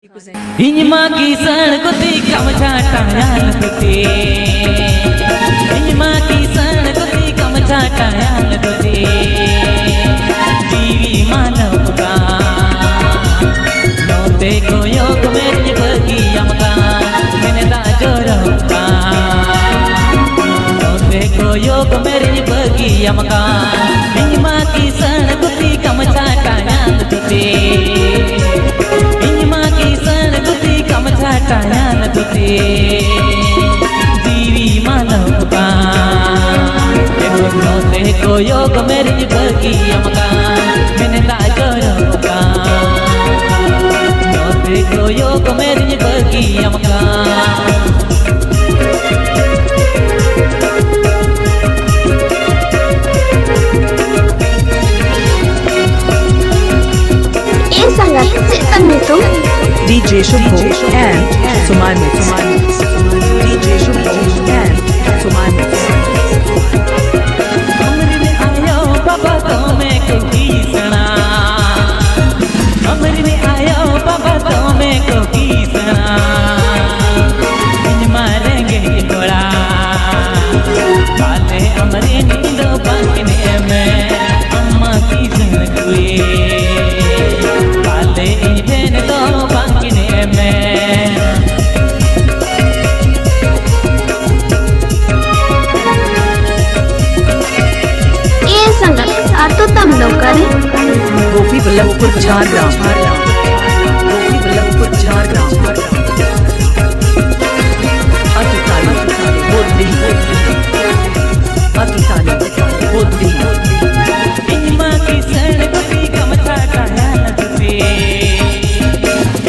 Inyma kisan kuti kamchatayan kuti Inyma kisan kuti kamchatayan kuti Jivi manav ka No dekho yog merj bagi amka Maine da jorah ka No dekho yog merj bagi amka Inyma kisan kuti kamchatayan kuti kamchatayan kuti जीवी मानव का देखो देखो योग मेरी बगी अमका मैंने दाजोर का देखो योग मेरी बगी अमका ये संगत चेतन में तुम DJ Shubho and Suman Mix. DJ Shubho and Suman Mix. अमरी में आयो बाबा तो मैं को किसना अमरी में आयो बाबा तो मैं को किसना इन मारेंगे थोड़ा काले अमरी नींदो बांकने में अम्मा किसन कुए काले इन्हें तो बांकने में तो तम लोग करें गोपी बल्लभपुर झारग्राम गोपी बल्लभपुर झारग्राम अतुताली बोधि अतुताली बोधि इन्मा की सड़कों kamchatayan kuti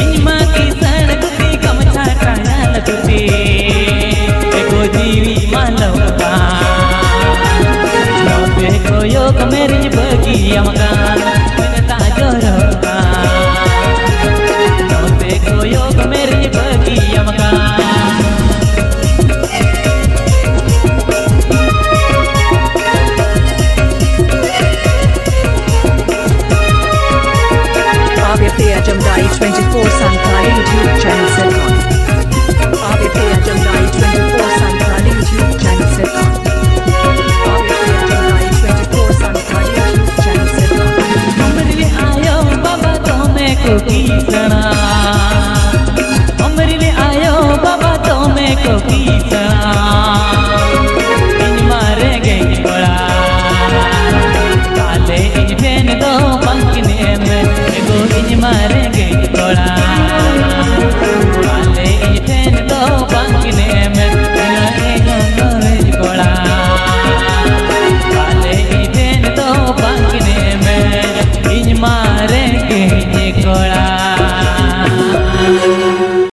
इन्मा की सड़कों kamchatayan kuti एको जीवी मानव का देखो योग मेरी बगी अमका मैंने ताजोर का देखो योग मेरी बगी अमका Avya Jamdai 24 Sankali YouTube channel set on Avya Jamdai 24 Sankali YouTube channel set on को किसना अमरी में आयो बाबा तो मैं को किसना इन मारे गई बड़ा काले इन फैन दो पंखने में एगो इन मारे गई बड़ा काले इन फैन दो पंखने में एगो बड़ा काले इन फैन दो पंखने में इन मारे गई